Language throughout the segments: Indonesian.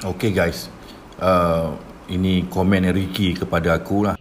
Okay guys, ini komen Ricky kepada aku lah.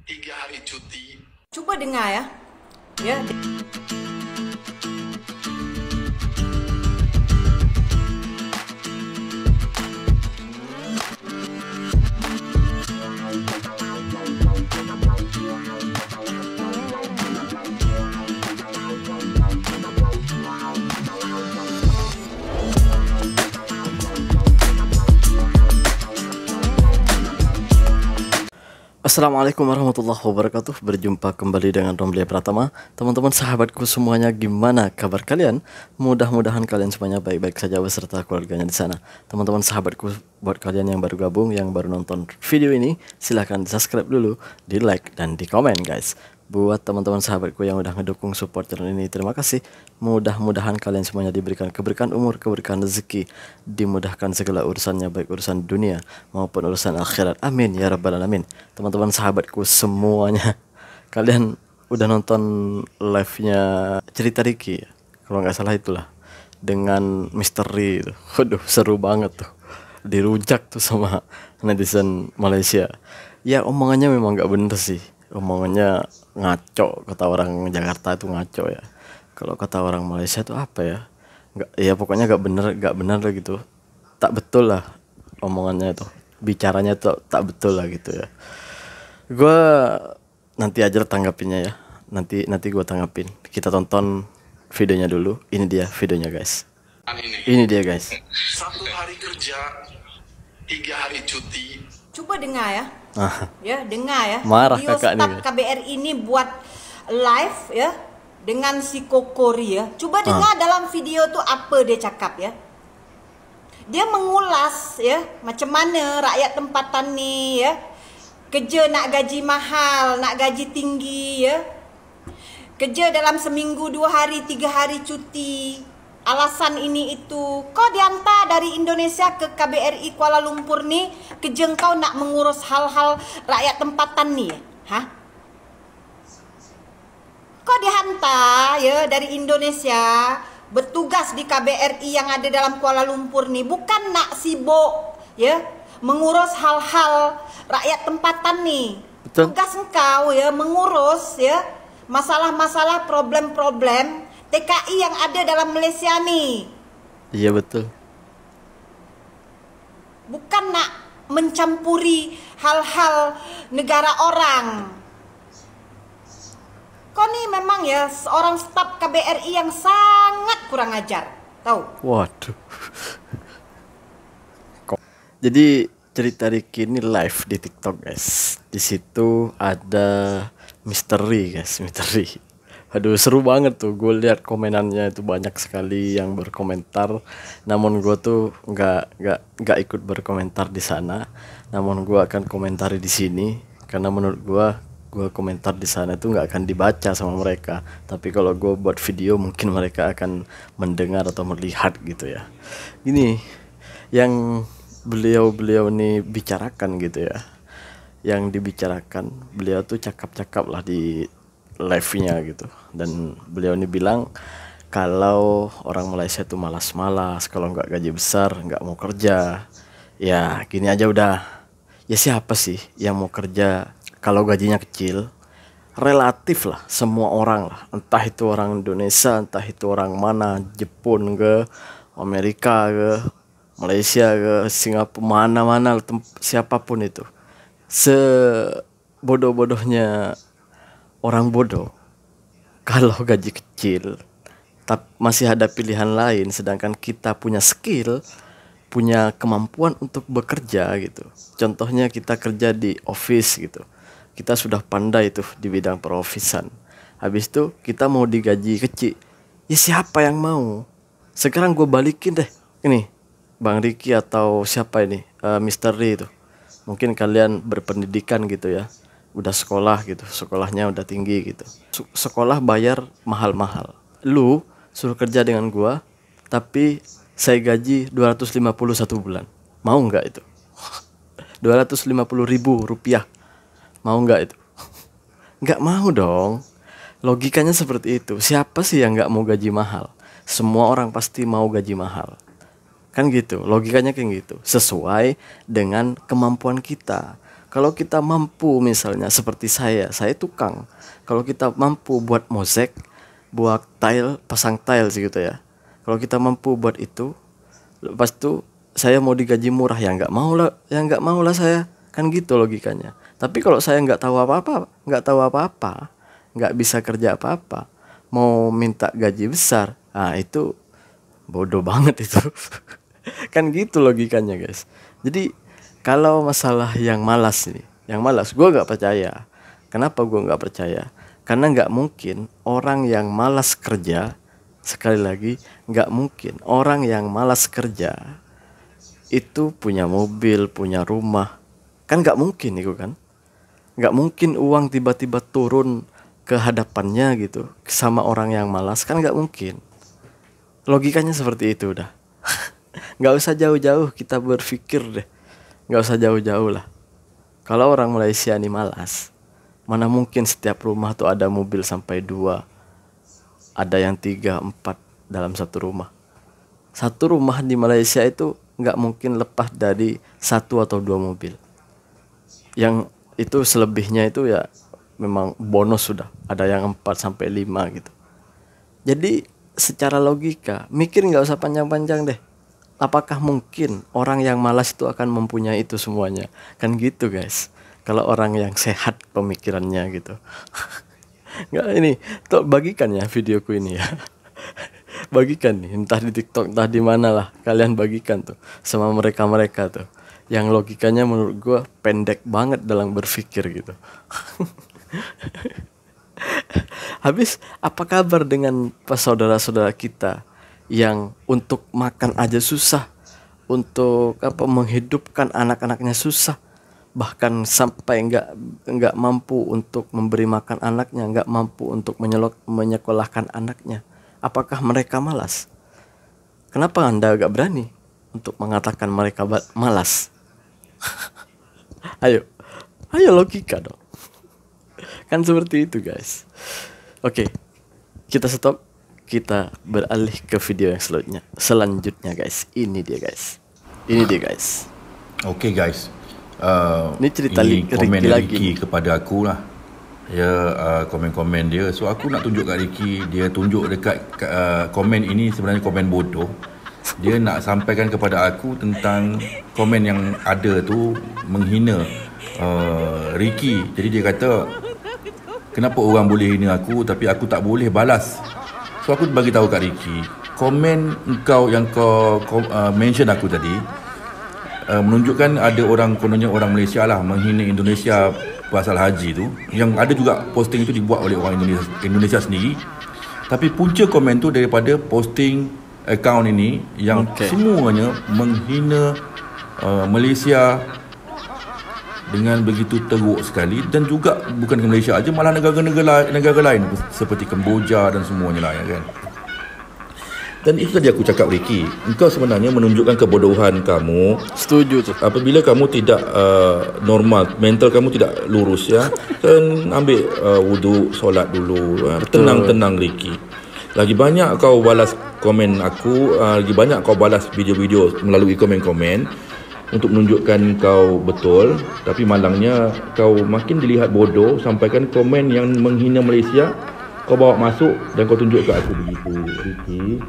3 hari cuti. Cuba dengar ya. Ya. Assalamualaikum warahmatullahi wabarakatuh. Berjumpa kembali dengan Romlia Pratama. Teman-teman sahabatku semuanya, gimana kabar kalian? Mudah-mudahan kalian semuanya baik-baik saja beserta keluarganya di sana. Teman-teman sahabatku, buat kalian yang baru gabung, yang baru nonton video ini, silahkan di subscribe dulu, di like dan di komen guys. Buat teman-teman sahabatku yang udah ngedukung support channel ini, terima kasih. Mudah-mudahan kalian semuanya diberikan keberkahan umur, keberkahan rezeki, dimudahkan segala urusannya, baik urusan dunia maupun urusan akhirat. Amin ya rabbal alamin. Teman-teman sahabatku semuanya, kalian udah nonton live-nya Cerita Ricky ya? Kalau nggak salah itulah, dengan misteri itu. Waduh, seru banget tuh. Dirujak tuh sama netizen Malaysia. Ya omongannya memang nggak bener sih. Omongannya ngaco, kata orang Jakarta itu ngaco ya. Kalau kata orang Malaysia itu apa ya? Nggak, ya pokoknya nggak benar lah gitu. Tak betul lah omongannya itu. Bicaranya tuh tak betul lah gitu ya. Gue nanti aja tanggapinnya ya. Nanti gue tanggapin. Kita tonton videonya dulu. Ini dia videonya guys. Ini dia guys. 1 hari kerja, 3 hari cuti. Coba dengar ya. Ya, dengar ya. Marah Video kakak staf nih. KBRI ini buat live ya dengan si Kokori ya. Coba dengar dalam video tuh apa dia cakap ya. Dia mengulas ya macam mana rakyat tempatan nih ya. Kerja nak gaji mahal, nak gaji tinggi ya. Kerja dalam seminggu 2 hari, 3 hari cuti. Alasan ini itu. Kau dihantar dari Indonesia ke KBRI Kuala Lumpur nih, kerja kau nak mengurus hal-hal rakyat tempatan nih. Hah? Kau dihantar ya dari Indonesia, bertugas di KBRI yang ada dalam Kuala Lumpur nih, bukan nak sibuk ya mengurus hal-hal rakyat tempatan nih. Betul. Tugas engkau ya mengurus ya masalah-masalah, problem-problem TKI yang ada dalam Malaysia nih. Iya betul. Bukan nak mencampuri hal-hal negara orang. Kau nih memang ya seorang staf KBRI yang sangat kurang ajar. Tahu? Waduh. Jadi Cerita Ricky ini live di TikTok guys. Di situ ada misteri guys, misteri. Aduh seru banget tuh, gue lihat komenannya itu banyak sekali yang berkomentar. Namun gue tuh nggak ikut berkomentar di sana. Namun gue akan komentari di sini karena menurut gue komentar di sana itu nggak akan dibaca sama mereka. Tapi kalau gue buat video mungkin mereka akan mendengar atau melihat gitu ya. Ini yang beliau nih bicarakan gitu ya. Yang dibicarakan beliau tuh cakap-cakap lah di live-nya gitu, dan beliau ini bilang kalau orang Malaysia tuh malas-malas, kalau nggak gaji besar nggak mau kerja. Ya gini aja udah, ya siapa sih yang mau kerja kalau gajinya kecil? Relatif lah, semua orang lah, entah itu orang Indonesia, entah itu orang mana, Jepun ke Amerika ke Malaysia ke Singapura, mana-mana siapapun itu, sebodoh-bodohnya orang bodoh, kalau gaji kecil tapi masih ada pilihan lain, sedangkan kita punya skill, punya kemampuan untuk bekerja gitu. Contohnya kita kerja di office gitu, kita sudah pandai tuh di bidang perofisan. Habis itu kita mau digaji kecil, ya siapa yang mau? Sekarang gue balikin deh, ini Bang Ricky atau siapa ini, misteri itu. Mungkin kalian berpendidikan gitu ya, udah sekolah gitu, sekolahnya udah tinggi gitu, sekolah bayar mahal-mahal. Lu suruh kerja dengan gua tapi saya gaji 250 satu bulan, mau nggak itu? 250.000 rupiah, mau nggak itu? Nggak mau dong. Logikanya seperti itu. Siapa sih yang nggak mau gaji mahal? Semua orang pasti mau gaji mahal. Kan gitu, logikanya kayak gitu. Sesuai dengan kemampuan kita. Kalau kita mampu misalnya seperti saya tukang. Kalau kita mampu buat mosek, buat tile, pasang tiles gitu ya. Kalau kita mampu buat itu, lepas itu saya mau digaji murah, ya nggak mau lah saya. Kan gitu logikanya. Tapi kalau saya nggak tahu apa-apa, nggak bisa kerja apa-apa, mau minta gaji besar, nah itu bodoh banget itu. Kan gitu logikanya guys. Jadi kalau masalah yang malas nih, gue nggak percaya. Kenapa gue nggak percaya? Karena nggak mungkin orang yang malas kerja, sekali lagi nggak mungkin orang yang malas kerja itu punya mobil, punya rumah. Kan nggak mungkin itu kan. Nggak mungkin uang tiba-tiba turun ke hadapannya gitu sama orang yang malas, kan nggak mungkin. Logikanya seperti itu udah. Nggak usah jauh-jauh kita berpikir deh. Nggak usah jauh-jauh lah. Kalau orang Malaysia nih malas, mana mungkin setiap rumah tuh ada mobil sampai 2, ada yang 3, 4 dalam satu rumah. Satu rumah di Malaysia itu nggak mungkin lepas dari 1 atau 2 mobil. Yang itu selebihnya itu ya memang bonus sudah. Ada yang 4 sampai 5 gitu. Jadi secara logika, mikir nggak usah panjang-panjang deh. Apakah mungkin orang yang malas itu akan mempunyai itu semuanya? Kan gitu guys. Kalau orang yang sehat pemikirannya gitu. Nggak, ini tuh bagikan ya videoku ini ya. Bagikan nih, entah di TikTok, entah di mana lah. Kalian bagikan tuh sama mereka-mereka tuh. Yang logikanya menurut gue pendek banget dalam berpikir gitu. Habis apa kabar dengan saudara-saudara kita yang untuk makan aja susah, untuk menghidupkan anak-anaknya susah, bahkan sampai nggak mampu untuk memberi makan anaknya, nggak mampu untuk menyekolahkan anaknya. Apakah mereka malas? Kenapa Anda agak berani untuk mengatakan mereka malas? Ayo logika dong. Kan seperti itu guys. Oke, kita stop. Kita beralih ke video yang selanjutnya guys. Ini dia guys. Oke guys. Ini cerita komen Ricky lagi Ricky kepada aku lah. Dia komen-komen dia. So aku nak tunjuk kat Ricky. Dia tunjuk dekat komen ini sebenarnya komen bodoh. Dia nak sampaikan kepada aku tentang komen yang ada tu menghina Ricky. Jadi dia kata, kenapa orang boleh hina aku tapi aku tak boleh balas. So aku bagi tahu kat Ricky, komen engkau yang kau mention aku tadi menunjukkan ada orang, kononnya orang Malaysia lah menghina Indonesia pasal haji tu. Yang ada juga posting itu dibuat oleh orang Indonesia sendiri. Tapi punca komen tu daripada posting akaun ini yang semuanya menghina Malaysia dengan begitu teruk sekali, dan juga bukan ke Malaysia aja, malah negara lain seperti Kemboja dan semuanya lah ya kan. Dan itu tadi aku cakap Ricky, engkau sebenarnya menunjukkan kebodohan kamu. Setuju tu. Apabila kamu tidak normal, mental kamu tidak lurus ya, kan ambil wudu, solat dulu, tenang Ricky. Lagi banyak kau balas komen aku, lagi banyak kau balas video-video melalui komen-komen untuk menunjukkan kau betul, tapi malangnya kau makin dilihat bodoh. Sampaikan komen yang menghina Malaysia, kau bawa masuk dan kau tunjuk ke aku begitu. Ricky,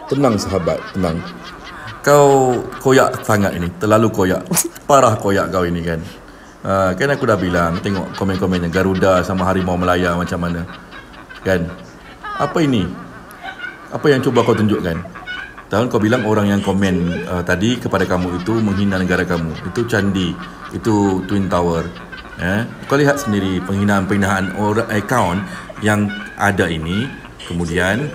tenang sahabat, tenang. Kau koyak sangat ini, terlalu koyak. Parah koyak kau ini kan. Kan aku dah bilang, tengok komen-komennya Garuda sama Harimau Melaya macam mana. Kan? Apa ini? Apa yang cuba kau tunjukkan? Tahu kau bilang orang yang komen tadi kepada kamu itu menghina negara kamu. Itu candi, itu Twin Tower. Kau lihat sendiri penghinaan orang akaun yang ada ini. Kemudian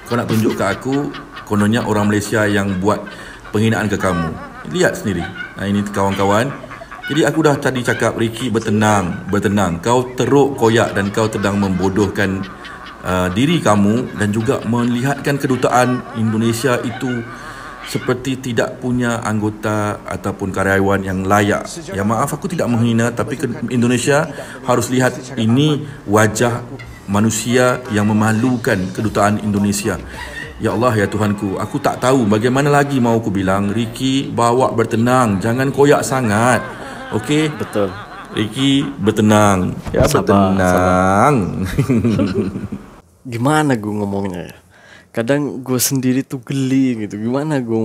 kau nak tunjuk ke aku kononnya orang Malaysia yang buat penghinaan ke kamu. Lihat sendiri. Ini kawan-kawan. Jadi aku dah tadi cakap Ricky, bertenang. Kau teruk koyak dan kau sedang membodohkan diri kamu dan juga melihatkan kedutaan Indonesia itu seperti tidak punya anggota ataupun karyawan yang layak. Ya maaf, aku tidak menghina, tapi Indonesia harus lihat ini wajah manusia yang memalukan kedutaan Indonesia. Ya Allah, ya Tuhanku, aku tak tahu bagaimana lagi mau aku bilang. Ricky, bawa bertenang, jangan koyak sangat. Okey? Betul. Ricky, bertenang. Ya, Sabar, bertenang. Gimana gue ngomongnya ya? Kadang gue sendiri tuh geli gitu. Gimana gue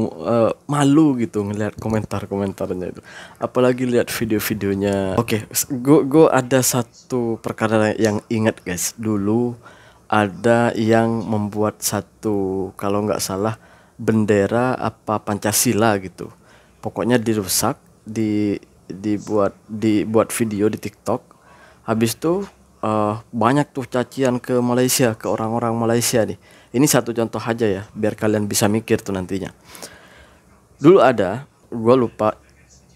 malu gitu ngeliat komentar-komentarnya itu. Apalagi lihat video-videonya. Oke, gue ada satu perkara yang ingat guys. Dulu ada yang membuat satu, kalau nggak salah, bendera apa Pancasila gitu. Pokoknya dirusak, dibuat video di TikTok. Habis itu banyak tuh cacian ke Malaysia, ke orang-orang Malaysia nih. Ini satu contoh aja ya, biar kalian bisa mikir tuh nantinya. Dulu ada, gue lupa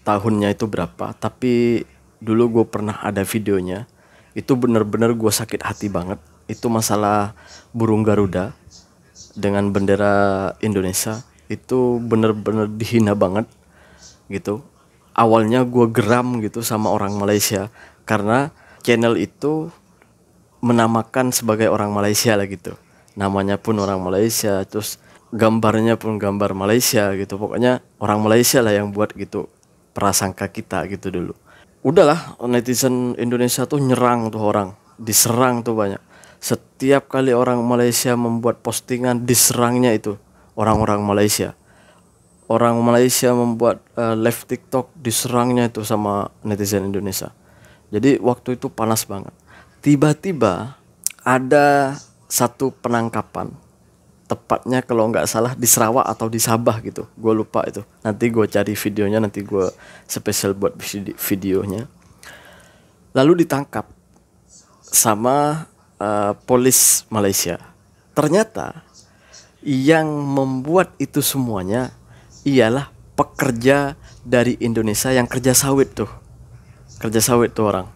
tahunnya itu berapa, tapi dulu gue pernah ada videonya. Itu bener-bener gue sakit hati banget. Itu masalah burung Garuda dengan bendera Indonesia. Itu bener-bener dihina banget gitu. Awalnya gue geram gitu sama orang Malaysia, karena channel itu menamakan sebagai orang Malaysia lah gitu. Namanya pun orang Malaysia, terus gambarnya pun gambar Malaysia gitu. Pokoknya orang Malaysia lah yang buat gitu, prasangka kita gitu dulu. Udahlah, netizen Indonesia tuh nyerang tuh orang, diserang tuh banyak. Setiap kali orang Malaysia membuat postingan, diserangnya itu orang-orang Malaysia. Orang Malaysia membuat live TikTok, diserangnya itu sama netizen Indonesia. Jadi waktu itu panas banget. Tiba-tiba ada satu penangkapan, tepatnya kalau nggak salah di Sarawak atau di Sabah gitu, gue lupa itu. Nanti gue cari videonya, nanti gue spesial buat videonya. Lalu ditangkap sama polis Malaysia. Ternyata yang membuat itu semuanya ialah pekerja dari Indonesia yang kerja sawit tuh orang.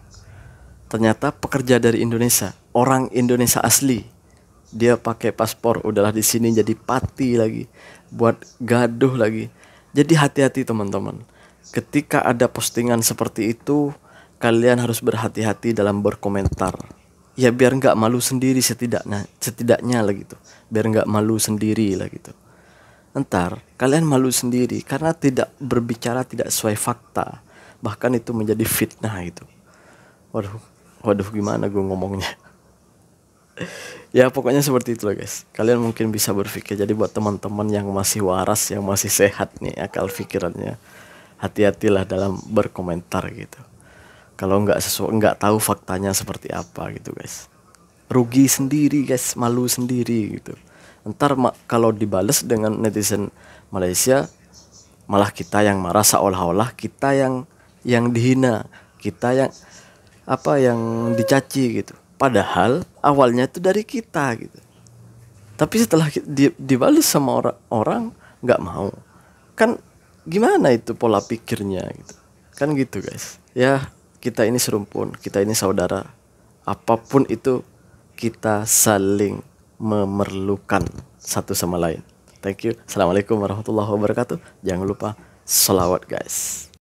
Ternyata pekerja dari Indonesia, orang Indonesia asli. Dia pakai paspor, udahlah di sini jadi pati lagi, buat gaduh lagi. Jadi hati-hati teman-teman. Ketika ada postingan seperti itu, kalian harus berhati-hati dalam berkomentar. Ya biar nggak malu sendiri setidaknya lah gitu. Biar nggak malu sendiri lah gitu. Ntar kalian malu sendiri karena tidak berbicara tidak sesuai fakta. Bahkan itu menjadi fitnah gitu. Waduh gimana gue ngomongnya. Ya pokoknya seperti itu loh guys. Kalian mungkin bisa berpikir. Jadi buat teman-teman yang masih waras, yang masih sehat nih akal pikirannya, hati-hatilah dalam berkomentar gitu. Kalau nggak tahu faktanya seperti apa gitu guys. Rugi sendiri guys, malu sendiri gitu. Ntar kalau dibales dengan netizen Malaysia, malah kita yang marah, seolah-olah kita yang dihina, kita yang dicaci gitu. Padahal awalnya itu dari kita gitu. Tapi setelah dibalas sama orang nggak mau. Kan gimana itu pola pikirnya gitu. Kan gitu guys. Ya kita ini serumpun, kita ini saudara. Apapun itu kita saling memerlukan satu sama lain. Thank you. Assalamualaikum warahmatullahi wabarakatuh. Jangan lupa sholawat guys.